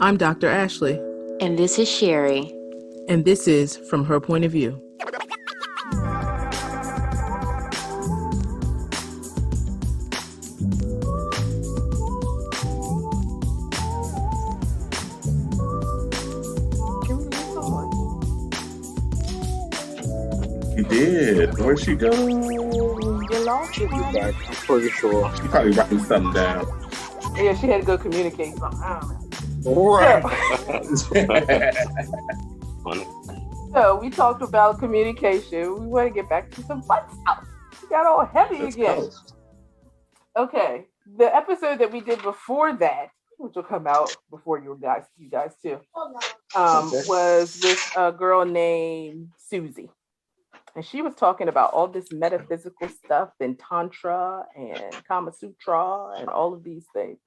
I'm Dr. Ashley. And this is Sherry. And this is From Her Point of View. You did. Where'd she go? You lost her back, I'm pretty sure. She probably writing something down. Yeah, she had to go communicate something. I don't know. Right. So we talked about communication. We want to get back to some fun stuff. We got all heavy again. Okay. The episode that we did before that, which will come out before you guys too, was this girl named Susie. And she was talking about all this metaphysical stuff and Tantra and Kama Sutra and all of these things.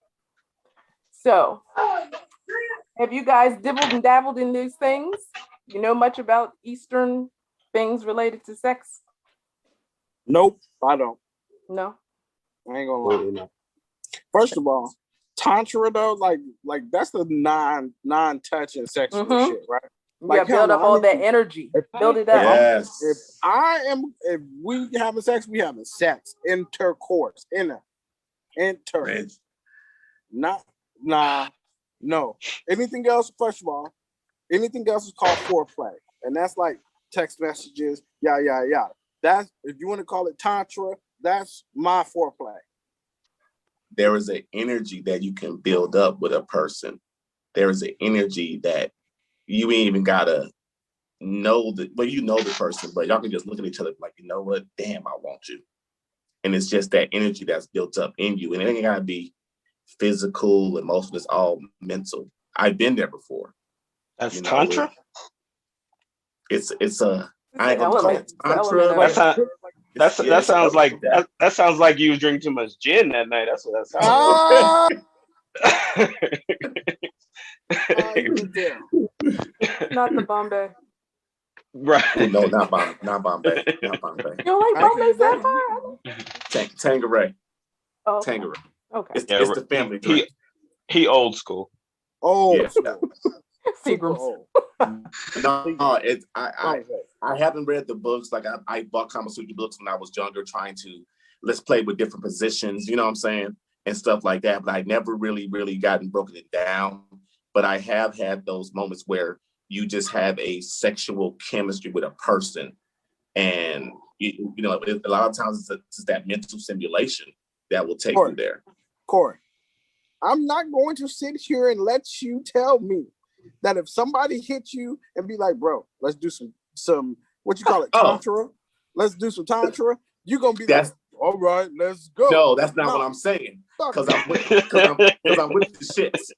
So, have you guys dibbled and dabbled in these things? You know much about Eastern things related to sex? Nope, I don't. No? I ain't gonna lie. First of all, Tantra though, like that's the non-touching sexual shit, right? Like, build up all that energy. Build it up. Yes. If we having sex, we having sex. Intercourse. No. Anything else, first of all, anything else is called foreplay. And that's like text messages, yada. That's, if you want to call it Tantra, that's my foreplay. There is an energy that you can build up with a person. There is an energy that you ain't even gotta know you know the person, but y'all can just look at each other like, you know what? Damn, I want you. And it's just that energy that's built up in you. And it ain't gotta be physical, emotional, it's all mental. I've been there before. That's Tantra? It's a I ain't gonna call it Tantra. That sounds like you was drinking too much gin that night. That's what that sounds like. Not the Bombay. Right. No, not Bombay. You don't like Bombay Sapphire? Tanqueray. Oh, Tanqueray. Okay. It's the family drink. He old school. Seagram's. No, it's I haven't read the books. Like I bought Kama Sutra books when I was younger, trying to let's play with different positions, you know what I'm saying, and stuff like that. But I never really gotten broken it down. But I have had those moments where you just have a sexual chemistry with a person, and you know, a lot of times it's that mental simulation that will take you there. Corey, I'm not going to sit here and let you tell me that if somebody hits you and be like, bro, let's do some what you call it, Tantra. Let's do some Tantra. You're gonna be like, all right, let's go. No, that's not what I'm saying. Because I'm with the shits.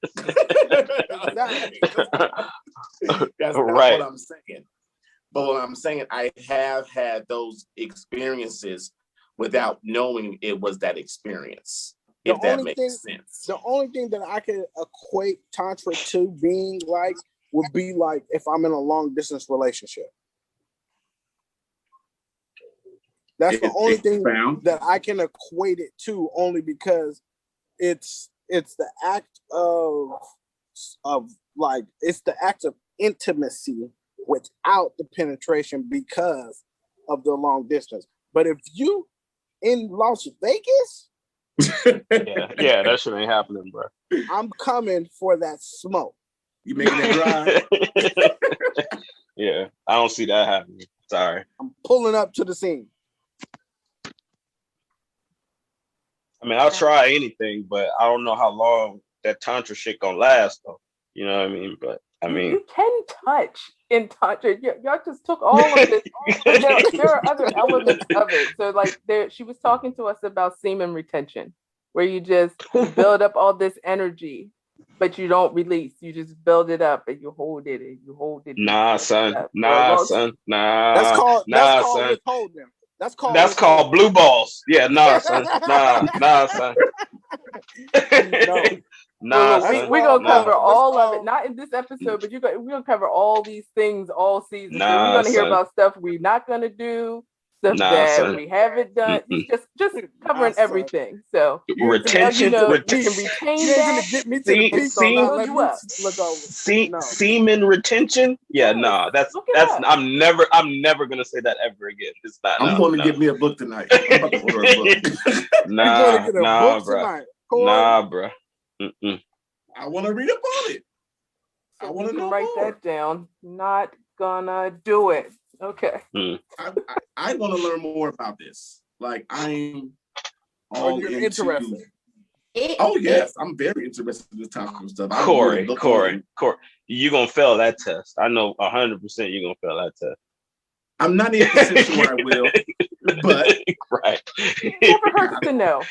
That's not what I'm saying. But what I'm saying, I have had those experiences without knowing it was that experience. If that makes sense. The only thing that I can equate Tantra to being like would be like if I'm in a long distance relationship. That's the only thing that I can equate it to, only because it's the act of intimacy without the penetration because of the long distance. But if you in Las Vegas, yeah, that shit ain't happening, bro. I'm coming for that smoke. You making it dry? Yeah, I don't see that happening. Sorry. I'm pulling up to the scene. I mean, I'll try anything, but I don't know how long that Tantra shit gonna last, though. You know what I mean? But I mean, you can touch in Tantra. Y'all just took all of this. There are other elements of it. So, like, she was talking to us about semen retention, where you just build up all this energy, but you don't release. You just build it up and you hold it and you hold it. Nah, son. Son. That's called withholding. That's called blue balls. Yeah, nah, son. Nah, son. No. We're gonna cover all of it, not in this episode, but we're gonna cover all these things all season. So we're gonna hear about stuff we're not gonna do, stuff that son. we haven't done. It's just covering everything. So retention, you can retain that. Get me to the peak. Build you up. Look over. Semen retention. Yeah, yes. no, that's I'm never gonna say that ever again. It's not. I'm going to get me a book tonight. I'm about to order a book. Nah, bro. I want to read up on it. I want to know write more. that down. Not gonna do it. Okay. I want to learn more about this. Like I'm all interested. Oh yes, I'm very interested in this type of stuff. Corey, you gonna fail that test. I know 100% you're gonna fail that test. I'm not even sure I will, but right. It never hurts to know.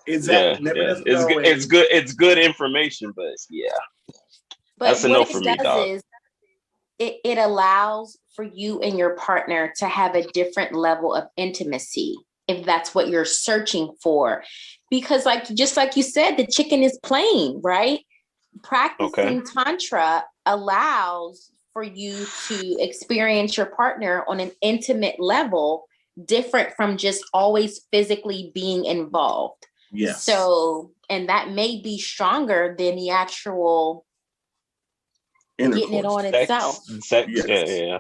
Exactly. Yeah. It's good information, but yeah. But that's a no for me, me, dog. Is it allows for you and your partner to have a different level of intimacy if that's what you're searching for. Because just like you said, the chicken is plain, right? Practicing Tantra allows for you to experience your partner on an intimate level, different from just always physically being involved. Yes. So, and that may be stronger than the actual getting it on itself. Sex, yes. Yeah.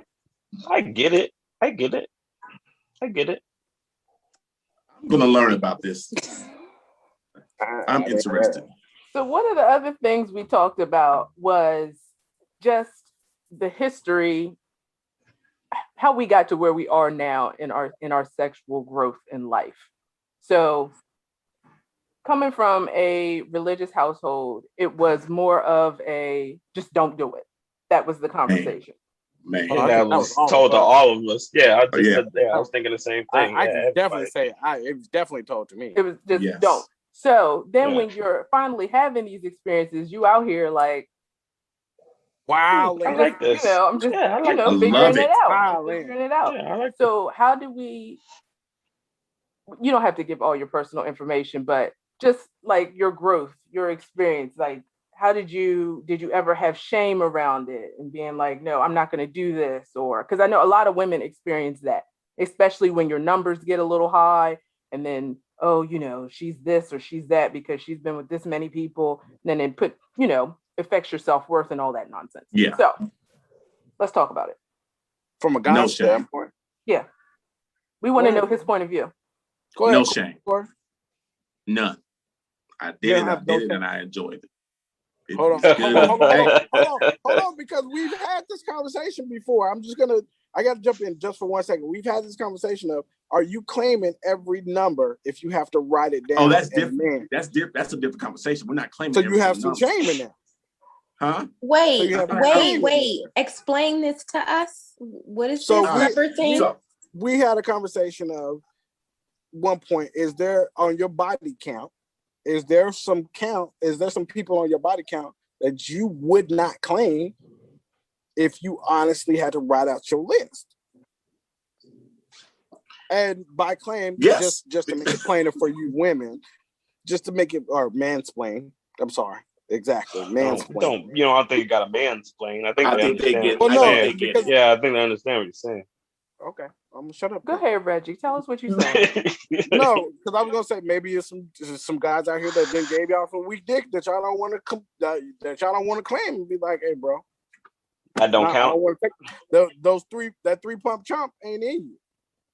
I get it. I'm gonna learn about this. I'm interested. So one of the other things we talked about was just the history, how we got to where we are now in our sexual growth in life. So coming from a religious household, it was more of a just don't do it. That was the conversation. Man. That was told to all of us. Yeah, I was thinking the same thing. I can definitely say it was definitely told to me. It was just don't. So then when you're finally having these experiences, you out here like, wow, I like this. I'm just figuring it out. Figuring it out. Yeah, I like so how do we? You don't have to give all your personal information, but just like your growth, your experience, like how did you ever have shame around it and being like, no, I'm not going to do this? Or because I know a lot of women experience that, especially when your numbers get a little high and then, oh, she's this or she's that because she's been with this many people. And then it affects your self-worth and all that nonsense. Yeah. So let's talk about it. From a guy's standpoint? Yeah. We want to know his point of view. Go ahead. No shame. None. I did it and I enjoyed it. Hold on, because we've had this conversation before. I got to jump in just for 1 second. We've had this conversation of, are you claiming every number if you have to write it down? Oh, that's different. That's different. That's a different conversation. We're not claiming. So you have some shame in that. Huh? Wait. Explain this to us. What is this number thing? So we had a conversation of one point, is there on your body count, is there some people on your body count that you would not claim if you honestly had to write out your list? And by claim, just to make it plainer for you women, just to make it, or mansplain. I'm sorry. Exactly. Mansplain. I don't think you got a mansplain. I think they get. I think they understand what you're saying. Okay, I'm gonna shut up. Go ahead, Reggie. Tell us what you're saying. No, because I was gonna say maybe it's some guys out here that then gave y'all some weak dick that y'all don't want to claim and be like, hey, bro, that don't count. I don't want to take that three pump chump ain't in you.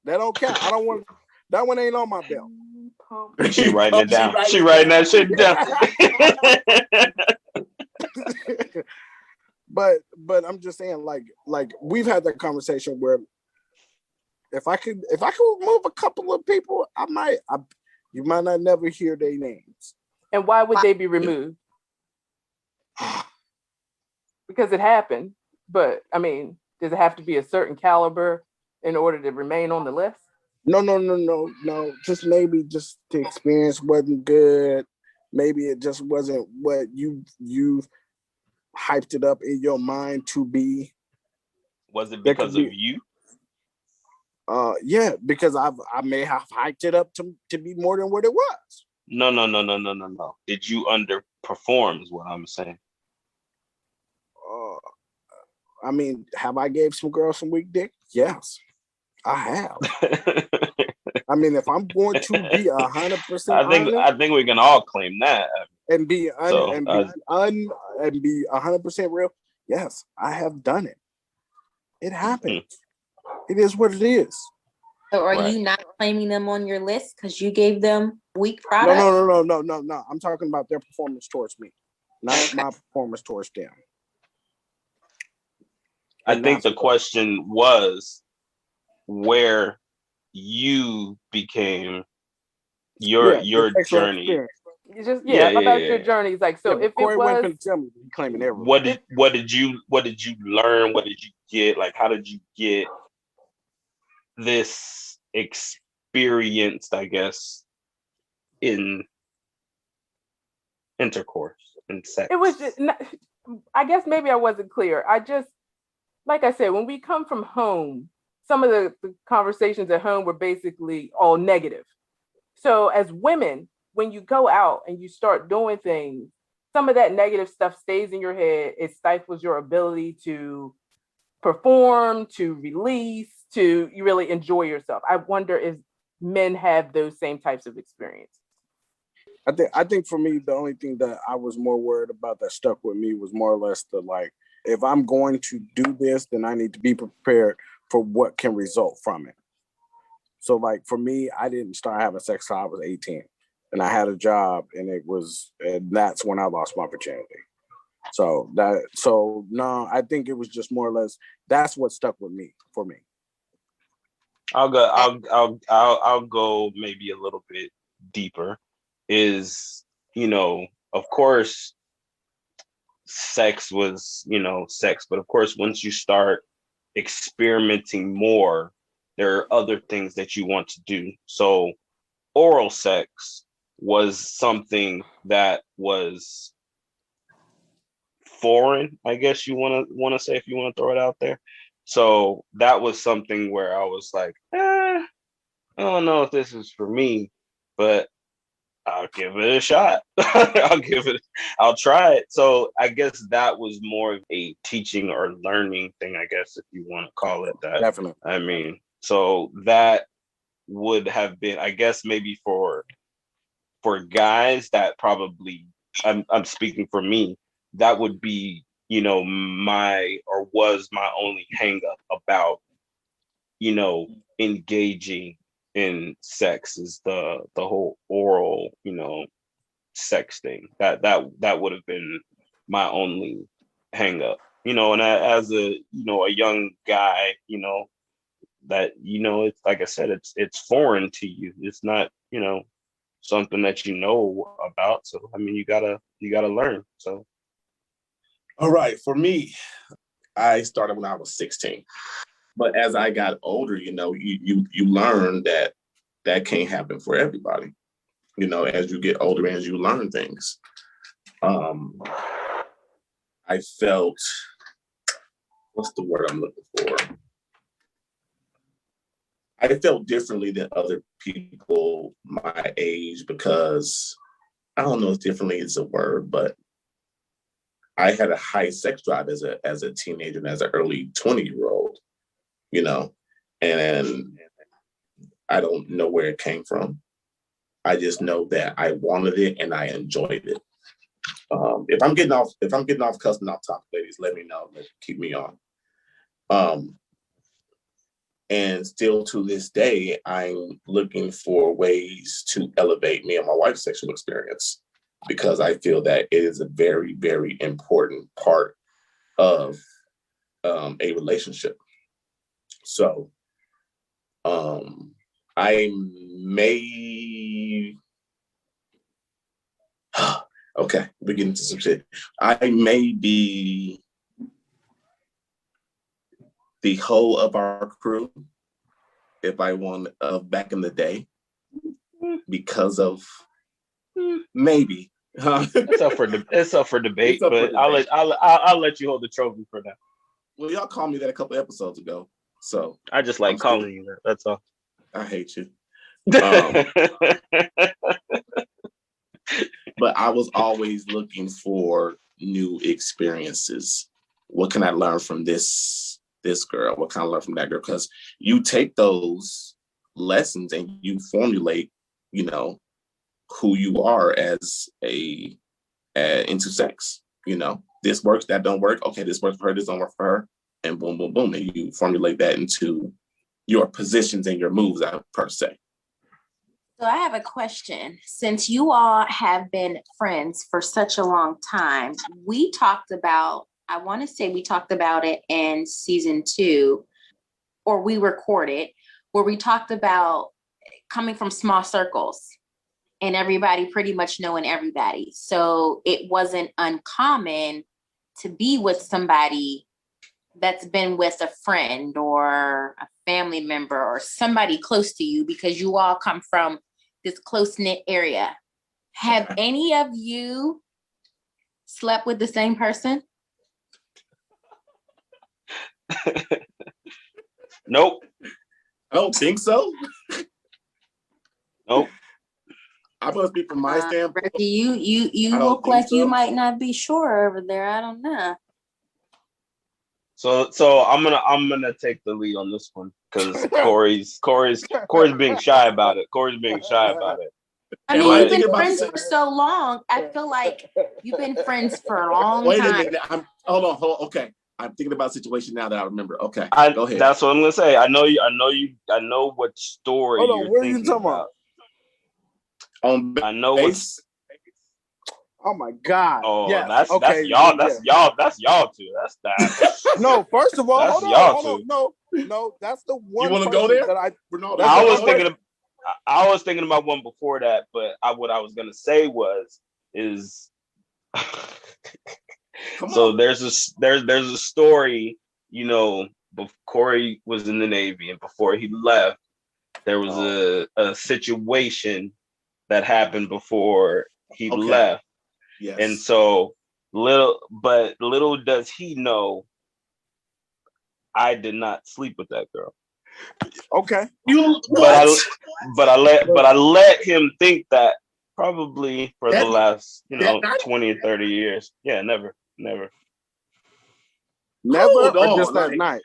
That don't count. I don't want that one ain't on my belt. She writing it down. She writing that shit down. But I'm just saying, like we've had that conversation where if I could remove a couple of people, you might not never hear their names. And why would they be removed? Because it happened. But I mean, does it have to be a certain caliber in order to remain on the list? No. Just maybe just the experience wasn't good. Maybe it just wasn't what you hyped it up in your mind to be. Was it because of you? Yeah, because I may have hyped it up to be more than what it was. No. Did you underperform is what I'm saying. I mean, have I gave some girls some weak dick? Yes. I have. I mean, if I'm going to be 100% honest, I think we can all claim that and be 100% real. Yes, I have done it. It happened. It is what it is. So are you not claiming them on your list because you gave them weak product? No. I'm talking about their performance towards me, not my performance towards them. I think the question was where you became your journey. About your journeys. Like, so if Corey it was, couldn't tell me, he claiming everything. What did you learn? What did you get? Like, how did you get this experience, I guess, in intercourse and sex? It was just, I guess maybe I wasn't clear. I just, like I said, when we come from home, some of the conversations at home were basically all negative. So as women, when you go out and you start doing things, some of that negative stuff stays in your head. It stifles your ability to perform, to release, to you really enjoy yourself. I wonder if men have those same types of experiences. I think for me, the only thing that I was more worried about that stuck with me was more or less the, like, if I'm going to do this, then I need to be prepared for what can result from it. So, like, for me, I didn't start having sex till I was 18, and I had a job, and that's when I lost my virginity. So no, I think it was just more or less that's what stuck with me for me. I'll go maybe a little bit deeper. Is, of course, sex was, sex, but of course, once you start experimenting more, there are other things that you want to do. So oral sex was something that was foreign, I guess you want to say, if you want to throw it out there. So that was something where I was like, I don't know if this is for me, but I'll give it a shot. I'll try it. So I guess that was more of a teaching or learning thing, I guess, if you want to call it that. Definitely. I mean, so that would have been, I guess, maybe for guys that probably, I'm speaking for me, that would be, was my only hang up about, engaging in sex, is the whole oral, sex thing. That would have been my only hang up, and as a, a young guy, that, it's like I said, it's foreign to you. It's not, something that you know about. So, I mean, you gotta learn. So. All right. For me, I started when I was 16. But as I got older, you learn that can't happen for everybody. As you get older and as you learn things. I felt, what's the word I'm looking for? I felt differently than other people my age because, I don't know if differently is a word, but I had a high sex drive as a teenager and as an early 20-year-old, and I don't know where it came from. I just know that I wanted it and I enjoyed it. If I'm getting off cussing off topic, ladies, let me know. Keep me on. And still to this day, I'm looking for ways to elevate me and my wife's sexual experience, because I feel that it is a very, very important part of a relationship. So I may, okay, we're getting to some shit. I may be the whole of our crew if I won back in the day, because of maybe. It's up for debate, but I'll let you hold the trophy for that. Well, y'all called me that a couple episodes ago, so I just like calling you that. That's all. I hate you. But I was always looking for new experiences. What can I learn from this this girl? What can I learn from that girl? Because you take those lessons and you formulate, you know, who you are as into sex. You know, this works, that don't work. Okay, this works for her, this don't work for her, and boom, boom, boom, and you formulate that into your positions and your moves, per se. So I have a question. Since you all have been friends for such a long time, we talked about, I want to say we talked about it in season 2, or we recorded, where we talked about coming from small circles and everybody pretty much knowing everybody. So it wasn't uncommon to be with somebody that's been with a friend or a family member or somebody close to you, because you all come from this close-knit area. Have any of you slept with the same person? Nope. I don't think so. Nope. I must be from my standpoint. Reggie, you look like you might not be sure over there. I don't know. So I'm gonna take the lead on this one because Corey's being shy about it. Corey's being shy about it. I mean, you've been friends for so long. I feel like you've been friends for a long time. Wait a minute. Hold on. Okay. I'm thinking about a situation now that I remember. Okay. Go ahead. That's what I'm gonna say. I know what story Hold on, you're what are thinking you talking about. I know what's. Oh my God! Oh, yes. that's y'all. That's y'all too. That's that. No, first of all, That's hold on. No, that's the one. You want to go there? That I was thinking about one before that, but what I was gonna say is. So there's a story, you know, before Corey was in the Navy and before he left, there was a situation that happened before he left. Yes. And so little does he know, I did not sleep with that girl. Okay. But I let him think that probably for the last 20 or 30 years. Yeah, never. Never, or just that night?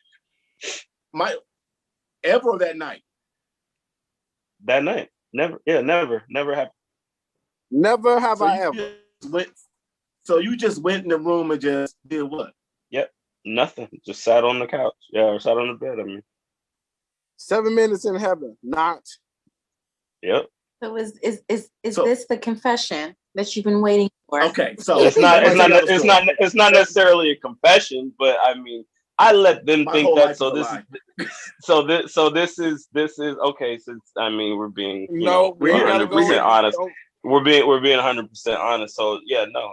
Ever that night? That night. Never. Yeah, never happened. Never have I ever. So you just went in the room and just did what? Yep. Nothing. Just sat on the couch. Yeah, or sat on the bed. I mean. 7 minutes in heaven. Not. Yep. So is this the confession that you've been waiting for? Okay, so it's not necessarily a confession, but I mean, I let them think that. So this is okay. Since I mean, we're being 100% honest. We're being 100% honest. So yeah, no,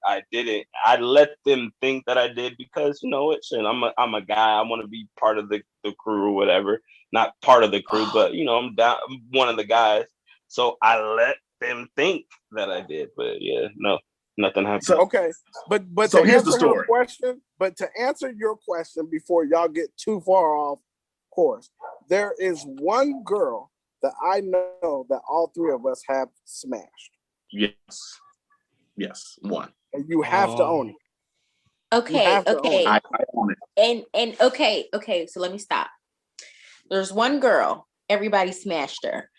I did it. I let them think that I did because I'm a guy. I want to be part of the crew or whatever. Not part of the crew, but I'm one of the guys. So I let them think that I did, but yeah, no, nothing happened. So okay, but so to here's answer the story. her question, but to answer your question before y'all get too far off course, there is one girl that I know that all three of us have smashed. Yes, one. And you have to own it. Okay. I own it. And okay. So let me stop. There's one girl. Everybody smashed her.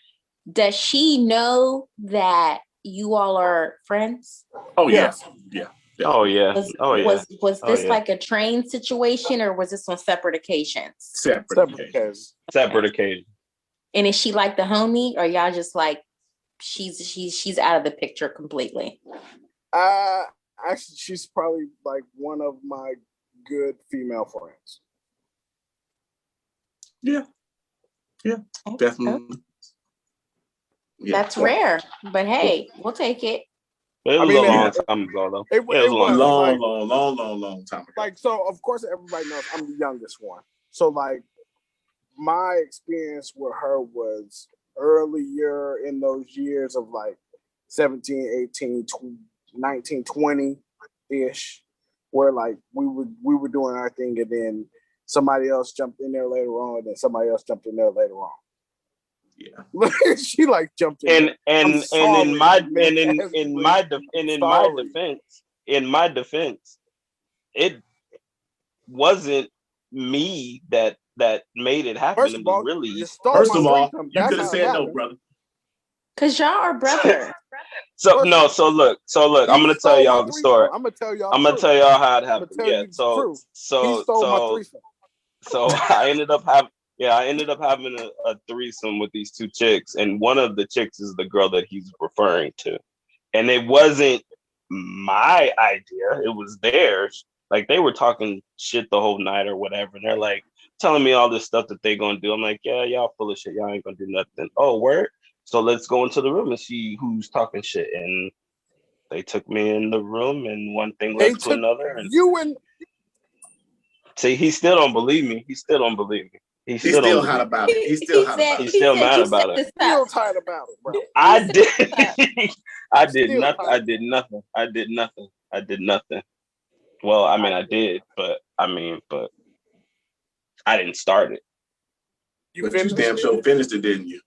Does she know that you all are friends? Oh yes. Yeah. Oh yeah. Was this like a train situation, or was this on separate occasions? Separate occasions. Separate occasions. And is she like the homie, or y'all just like she's out of the picture completely? Actually, she's probably like one of my good female friends. Yeah, definitely. Yeah. That's rare, but hey, we'll take it. It was a long time ago, though. It was a long time ago. Like, so of course everybody knows I'm the youngest one. So like, my experience with her was earlier in those years of like 17, 18, 19, 20-ish, where like we were doing our thing, and then somebody else jumped in there later on, and then somebody else jumped in there later on. Yeah, she like jumped in. And in my defense, it wasn't me that made it happen. First It of was all, really. you stole First my of all, threesome. you That's could have how it said no, happened. brother. Cause y'all are brothers. So look. I'm gonna tell y'all the story. I'm gonna tell y'all. I'm gonna tell y'all how it happened. tell you the truth. He stole my threesome. So I ended up having a threesome with these two chicks, and one of the chicks is the girl that he's referring to, and it wasn't my idea; it was theirs. Like they were talking shit the whole night or whatever, and they're like telling me all this stuff that they gonna do. I'm like, yeah, y'all full of shit. Y'all ain't gonna do nothing. Oh, word. So let's go into the room and see who's talking shit. And they took me in the room, and one thing led to another. And see, he still don't believe me. He's still hot about it. He's still hot about it. He's still mad about it. Still tight about it, bro. I did nothing. Well, I mean, I did, but I didn't start it. You damn sure finished it, didn't you?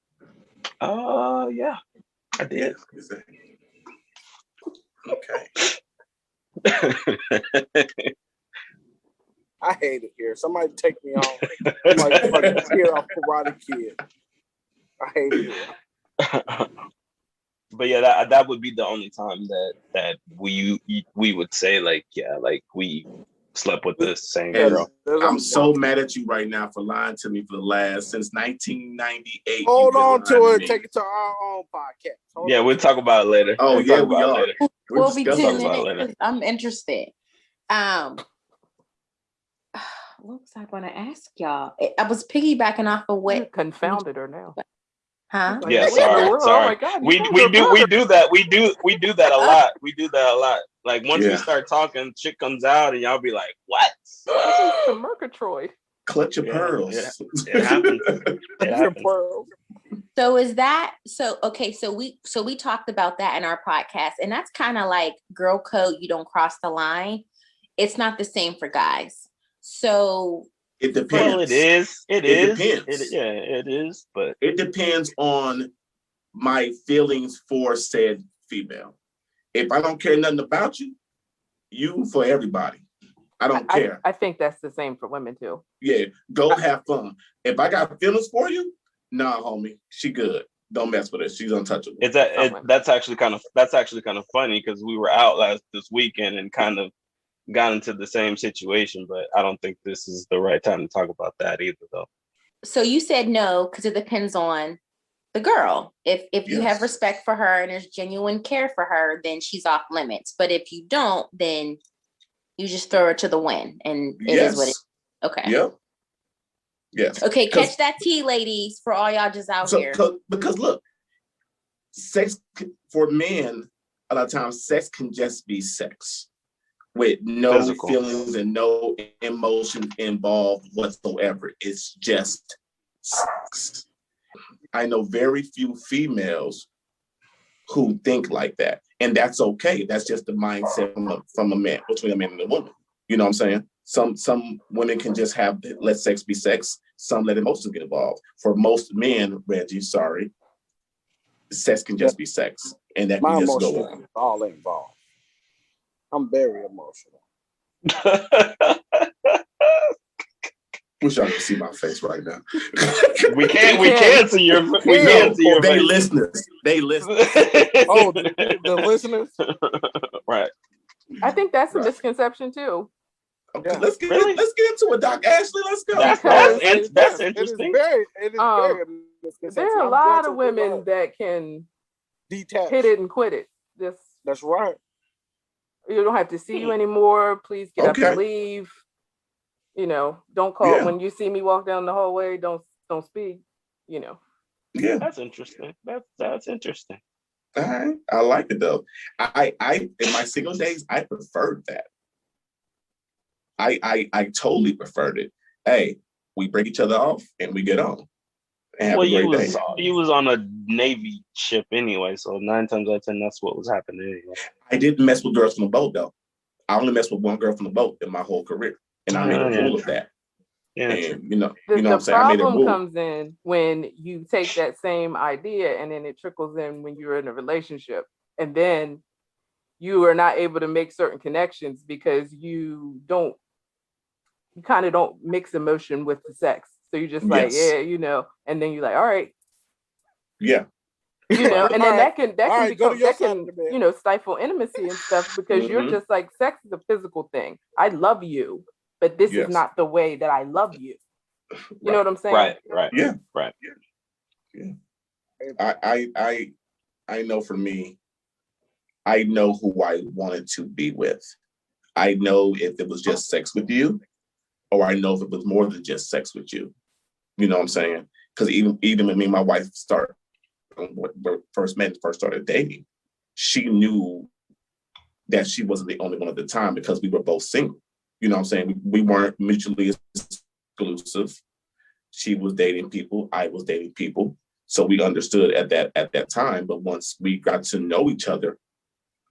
Yeah, I did. Okay. I hate it here. Somebody take me on. Somebody kid off Karate Kid. I hate it here. But yeah, that would be the only time that we would say like we slept with the same girl. I'm so mad at you right now for lying to me since 1998. Hold on to it. Take it to our own podcast. We'll talk about it later. Oh, yeah, we are. We'll be tuning in. I'm interested. What was I going to ask y'all? I was piggybacking off of what confounded her now. Huh? Yeah, sorry. Oh my God, we do that. We do that a lot. We do that a lot. Like once we start talking, shit comes out, and y'all be like, "What?" The Murgatroyd. Clutch your pearls. It happens. It happens. So is that so? Okay, so we talked about that in our podcast, and that's kind of like girl code. You don't cross the line. It's not the same for guys. So it depends. Well, it is. It depends. It is. But it depends on my feelings for said female. If I don't care nothing about you, you for everybody. I don't care. I think that's the same for women too. Yeah, go have fun. If I got feelings for you, nah, homie, she good. Don't mess with her. She's untouchable. That's actually kind of funny because we were out this weekend and kind of got into the same situation, but I don't think this is the right time to talk about that either, though. So you said no because it depends on the girl. If you have respect for her and there's genuine care for her, then she's off limits. But if you don't, then you just throw her to the wind, and it is what it is. Okay. Yep. Yes. Okay, catch that tea, ladies, for all y'all just out here. Because look, sex for men, a lot of times, sex can just be sex with no physical feelings and no emotion involved whatsoever. It's just sex. I know very few females who think like that, and that's okay. That's just the mindset from a man, between a man and a woman. You know what I'm saying? Some women can just let sex be sex. Some let emotions get involved. For most men, Reggie, sorry, sex can just be sex, and that can just go on. All involved. I'm very emotional. Wish y'all could see my face right now. we can't see your face. They listeners. Oh, the listeners? Right. I think that's a misconception too. Okay, let's get into it, Doc Ashley. Let's go. That's interesting. It is very misconception. There are a lot of women that can detach, hit it and quit it. That's right. You don't have to see you anymore. Please get up and leave. You know, don't call when you see me walk down the hallway. Don't speak. You know. Yeah, that's interesting. That's interesting. All right, I like it though. I in my single days, I preferred that. I totally preferred it. Hey, we break each other off and we get on. You was on a Navy ship anyway, so 9 times out of 10, that's what was happening anyway. I didn't mess with girls from the boat though. I only messed with one girl from the boat in my whole career, and I made a rule of that. Yeah, and you know what I'm saying. I made a rule. The problem comes in when you take that same idea and then it trickles in when you're in a relationship, and then you are not able to make certain connections because you don't you kind of don't mix emotion with the sex. So you're just like, yeah, you know, and then you're like, all right. Yeah. You know, and then that can become, that can, you know, stifle intimacy and stuff, because you're just like, sex is a physical thing. I love you, but this is not the way that I love you. You know what I'm saying? Right. Yeah. Right. Yeah. I know for me, I know who I wanted to be with. I know if it was just sex with you, or I know if it was more than just sex with you. You know what I'm saying? Because even when me and my wife first started dating, she knew that she wasn't the only one at the time, because we were both single. You know what I'm saying? We weren't mutually exclusive. She was dating people, I was dating people. So we understood at that time. But once we got to know each other,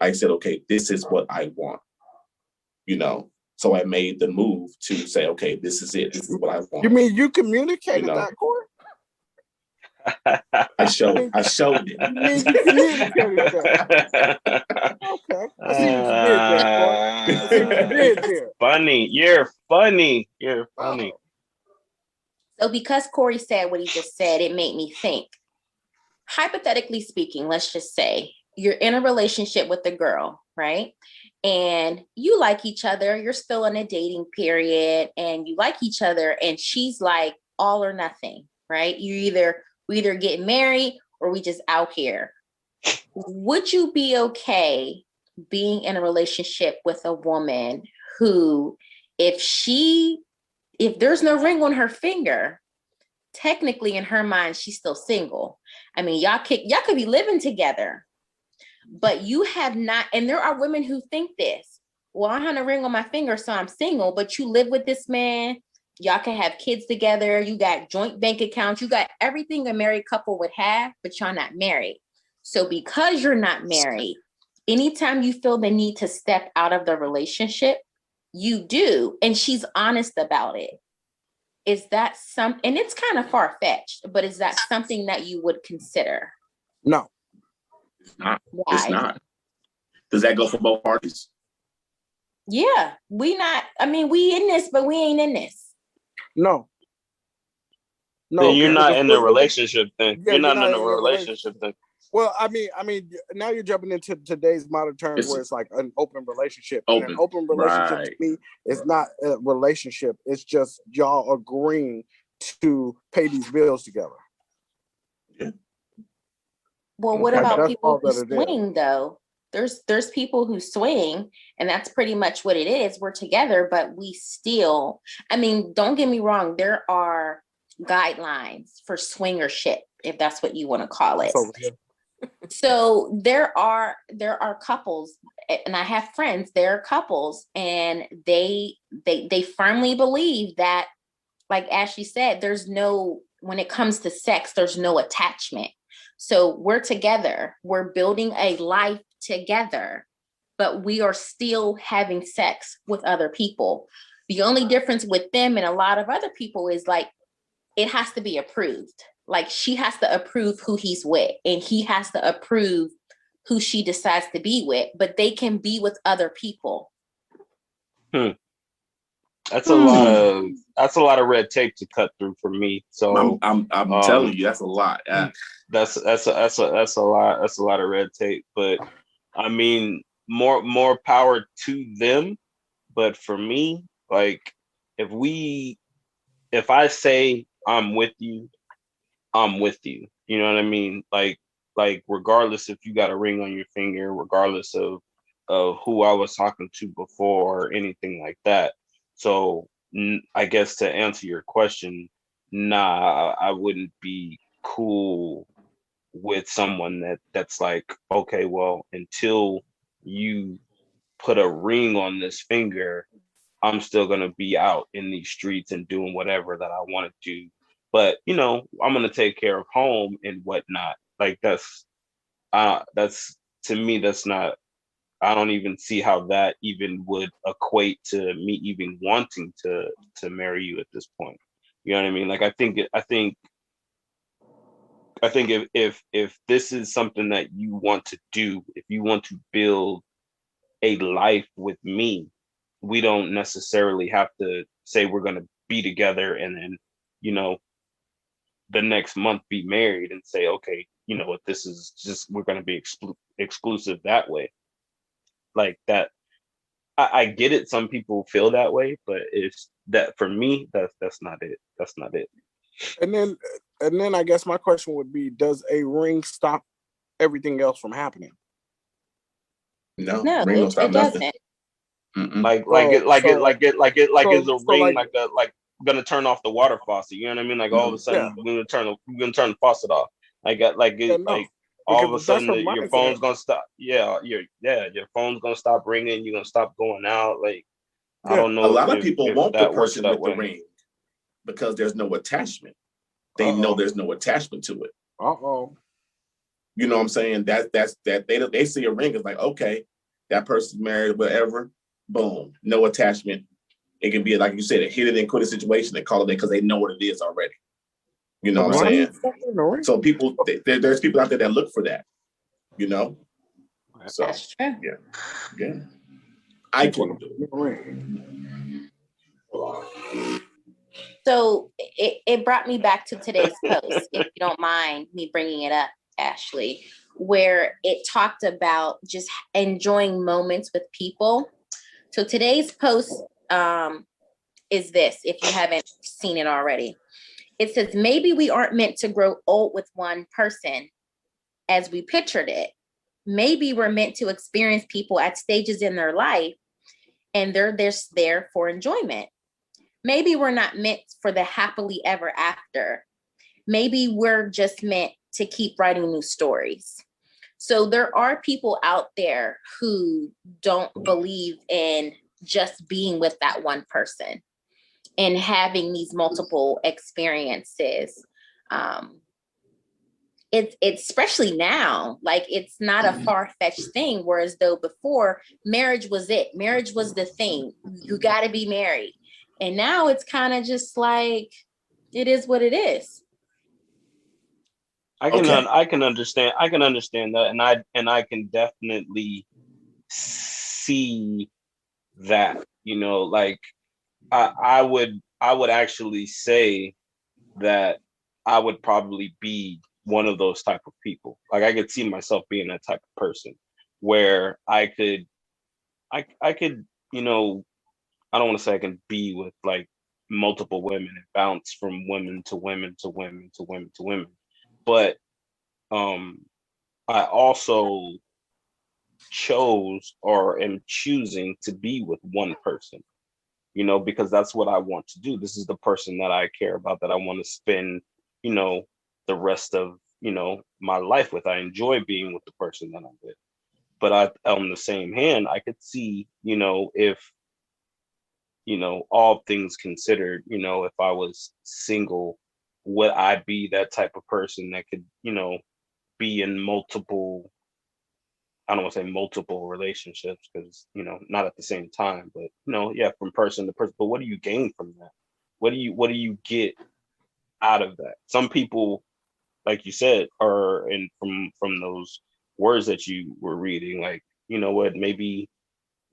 I said, okay, this is what I want. You know, so I made the move to say, okay, this is it. This is what I want. You mean you communicated that, Corey? I showed it. You mean you communicated that? Okay. I see what you did there, Corey. I see what you did there. Funny. You're funny. You're funny. So because Corey said what he just said, it made me think. Hypothetically speaking, let's just say you're in a relationship with a girl, right? And you like each other, you're still in a dating period, and you like each other, and she's like all or nothing, right? We either get married or we just out here. Would you be okay being in a relationship with a woman who, if there's no ring on her finger, technically in her mind, she's still single? I mean, y'all could be living together, but you have not, and there are women who think this, well, I have a ring on my finger, so I'm single, but you live with this man, y'all can have kids together, you got joint bank accounts, you got everything a married couple would have, but y'all not married. So because you're not married, anytime you feel the need to step out of the relationship, you do, and she's honest about it. Is that and it's kind of far-fetched, but is that something that you would consider? No. It's not. Why? It's not. Does that go for both parties? Yeah, we in this, but we ain't in this. No. Then you're not in a relationship then. You're not in a relationship then. Well, I mean, now you're jumping into today's modern terms where it's like an open relationship. And an open relationship to me is not a relationship. It's just y'all agreeing to pay these bills together. Yeah. Well, what about people who swing though? There's people who swing, and that's pretty much what it is. We're together, but we still, I mean, don't get me wrong, there are guidelines for swingership, if that's what you want to call it. So there are couples, and I have friends, there are couples, and they firmly believe that, like Ashley said, when it comes to sex, there's no attachment. So we're together, we're building a life together, but we are still having sex with other people. The only difference with them and a lot of other people is like, it has to be approved. Like she has to approve who he's with, and he has to approve who she decides to be with, but they can be with other people. That's a lot of red tape to cut through for me. So I'm telling you, that's a lot. That's a lot of red tape. But I mean, more power to them. But for me, like if I say I'm with you, I'm with you. You know what I mean? Like regardless if you got a ring on your finger, regardless of who I was talking to before or anything like that. So I guess to answer your question, nah, I wouldn't be cool with someone that's like, okay, well, until you put a ring on this finger, I'm still gonna be out in these streets and doing whatever that I want to do. But I'm gonna take care of home and whatnot. Like that's to me, that's not. I don't even see how that even would equate to me even wanting to marry you at this point. You know what I mean? Like I think if this is something that you want to do, if you want to build a life with me, we don't necessarily have to say we're going to be together and then, you know, the next month be married and say, okay, you know what, this is just, we're going to be exclusive that way. Like that. I get it. Some people feel that way, but it's that for me, that's not it. That's not it. And then I guess my question would be, does a ring stop everything else from happening? No, No, ring don't stop it nothing. doesn't. Like is a ring like gonna turn off the water faucet? You know what I mean? Like all of a sudden we're gonna turn the faucet off. Like all of a sudden your phone's gonna stop. Yeah, your phone's gonna stop ringing. You're gonna stop going out. Like I don't know. A lot of people want the that works person that with way. the ring because there's no attachment. They know there's no attachment to it. You know what I'm saying? That's they see a ring, it's like, okay, that person's married, whatever. Boom, no attachment. It can be, like you said, a hit it and quit it situation. They call it because they know what it is already. You know what I'm saying? So people, there's people out there that look for that. You know, so that's true. Yeah. I couldn't do it. So it brought me back to today's post, if you don't mind me bringing it up, Ashley, where it talked about just enjoying moments with people. So today's post is this, if you haven't seen it already. It says, maybe we aren't meant to grow old with one person as we pictured it. Maybe we're meant to experience people at stages in their life and they're there for enjoyment. Maybe we're not meant for the happily ever after. Maybe we're just meant to keep writing new stories. So there are people out there who don't believe in just being with that one person and having these multiple experiences. It's especially now, like it's not a far-fetched thing, whereas though before marriage was it. Marriage was the thing. You got to be married. And now it's kind of just like, it is what it is. I can understand that, and I can definitely see that. You know, like I would actually say that I would probably be one of those type of people. Like I could see myself being that type of person where I could, you know, I don't want to say I can be with like multiple women and bounce from women to women to women to women to women. But I also chose or am choosing to be with one person, you know, because that's what I want to do. This is the person that I care about, that I want to spend, you know, the rest of, you know, my life with. I enjoy being with the person that I'm with. But on the same hand, I could see, you know, if, you know, all things considered, you know, if I was single, would I be that type of person that could, you know, be in multiple, I don't want to say multiple relationships because, you know, not at the same time, but, you know, yeah, from person to person. But what do you gain from that? What do you get out of that? Some people, like you said, are, and from those words that you were reading, like, you know what, maybe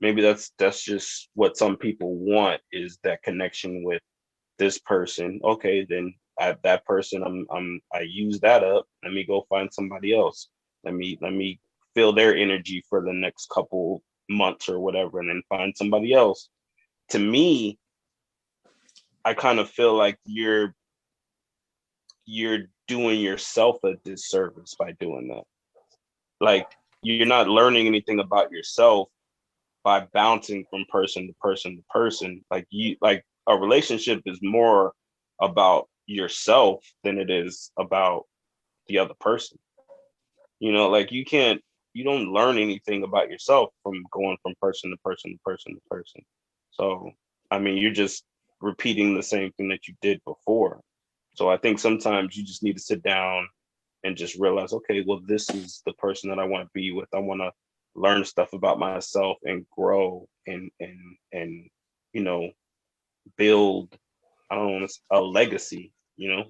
that's just what some people want, is that connection with this person. Okay, then that person, I use that up. Let me go find somebody else. Let me feel their energy for the next couple months or whatever, and then find somebody else. To me, I kind of feel like you're doing yourself a disservice by doing that. Like you're not learning anything about yourself by bouncing from person to person to person. Like a relationship is more about yourself than it is about the other person. You know, like you don't learn anything about yourself from going from person to person to person to person. So, I mean, you're just repeating the same thing that you did before. So I think sometimes you just need to sit down and just realize, okay, well, this is the person that I want to be with. I want to learn stuff about myself and grow and you know, build, I don't know, a legacy. You know,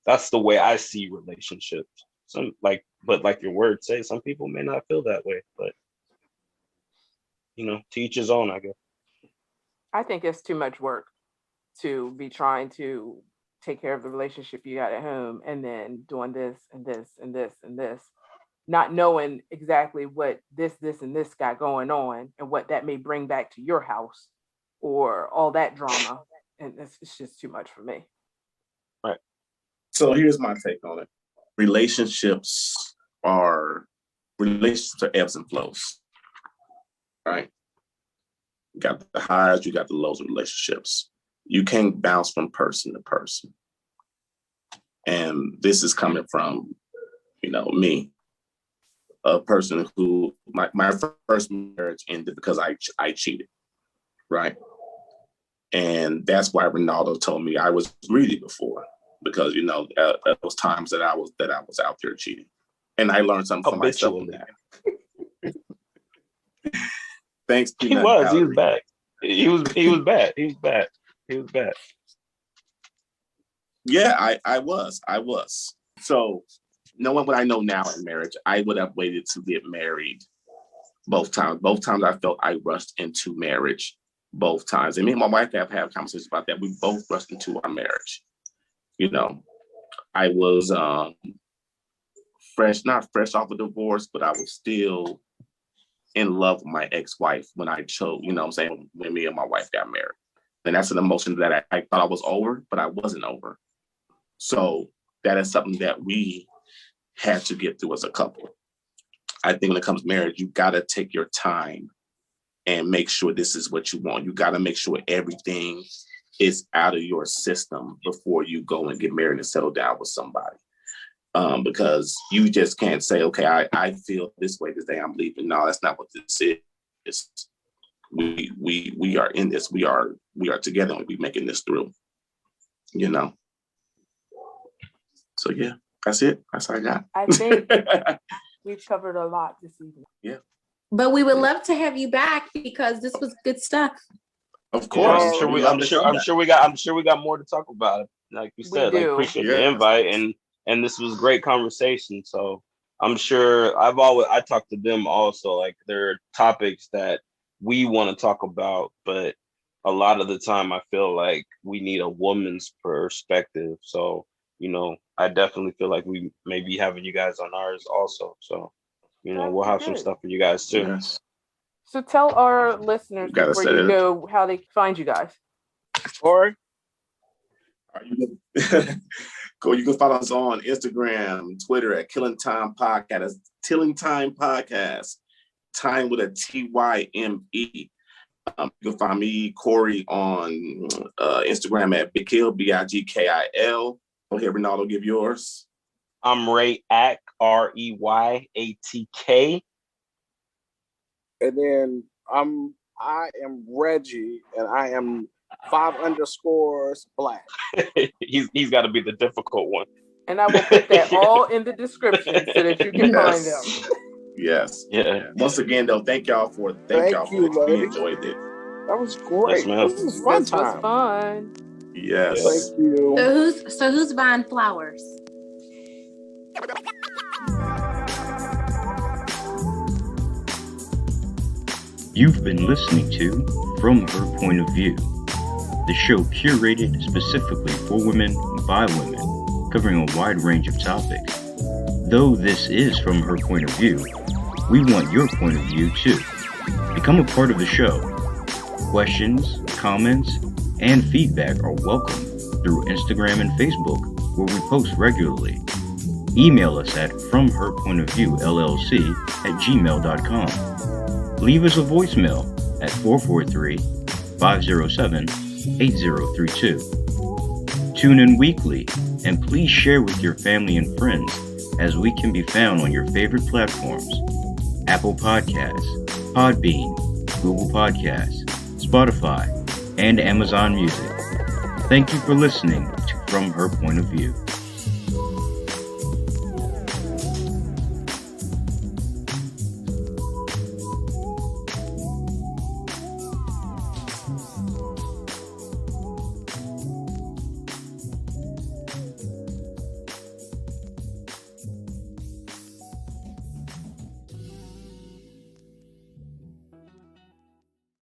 that's the way I see relationships. But like your words say, some people may not feel that way, but you know, to each his own, I guess. I think it's too much work to be trying to take care of the relationship you got at home and then doing this and this and this and this, not knowing exactly what this and this got going on and what that may bring back to your house or all that drama. And it's just too much for me. Right. So here's my take on it. Relationships are ebbs and flows, right? You got the highs, you got the lows of relationships. You can't bounce from person to person. And this is coming from, me, a person who, my first marriage ended because I cheated, right? And that's why Ronaldo told me I was greedy before, because, those times that I was out there cheating. And I learned something from myself in that. Thanks. He was back. He was bad. He was bad. Yeah, I was. So knowing what I know now in marriage, I would have waited to get married both times. Both times I felt I rushed into marriage, both times. And me and my wife have had conversations about that. We both rushed into our marriage. I was not fresh off a divorce, but I was still in love with my ex-wife when I chose, when me and my wife got married. And that's an emotion that I thought I was over, but I wasn't over. So that is something that we had to get through as a couple. I think when it comes to marriage, you got to take your time and make sure this is what you want. You got to make sure everything is out of your system before you go and get married and settle down with somebody. Because you just can't say, okay, I feel this way today, I'm leaving. No, that's not what this is. We are in this. We are together and we're making this through. So yeah, that's it. That's all I got. I think we've covered a lot this evening. Yeah. But we would love to have you back because this was good stuff. Of course. Yeah, I'm sure we got more to talk about. Like you said, I appreciate the invite and this was great conversation. So I'm sure I talk to them also. Like there are topics that we want to talk about, but a lot of the time I feel like we need a woman's perspective. So, I definitely feel like we may be having you guys on ours also. So, we'll have some stuff for you guys too. Yes. So tell our listeners before you go how they find you guys. Corey? You can follow us on Instagram, Twitter at Killing Tyme Podcast. That's Killing Tyme Podcast. Time with a TYME. You can find me, Corey, on Instagram at Bigkill, BIGKIL. Okay, Ronaldo, give yours. I'm Ray Ack, REYATK. And then I am Reggie, and I am 5_ black. He's got to be the difficult one. And I will put that all in the description so that you can find them. Yes. Yeah. Once again, though, thank y'all for it. We enjoyed it. That was great. Yes, this was fun time. This was fun. Yes. Thank you. So who's buying flowers? You've been listening to From Her Point of View, the show curated specifically for women by women, covering a wide range of topics. Though this is from her point of view, we want your point of view too. Become a part of the show. Questions, comments, and feedback are welcome through Instagram and Facebook, where we post regularly. Email us at fromherpointofviewllc@gmail.com. Leave us a voicemail at 443-507-8032. Tune in weekly, and please share with your family and friends, as we can be found on your favorite platforms: Apple Podcasts, Podbean, Google Podcasts, Spotify, and Amazon Music. Thank you for listening to From Her Point of View.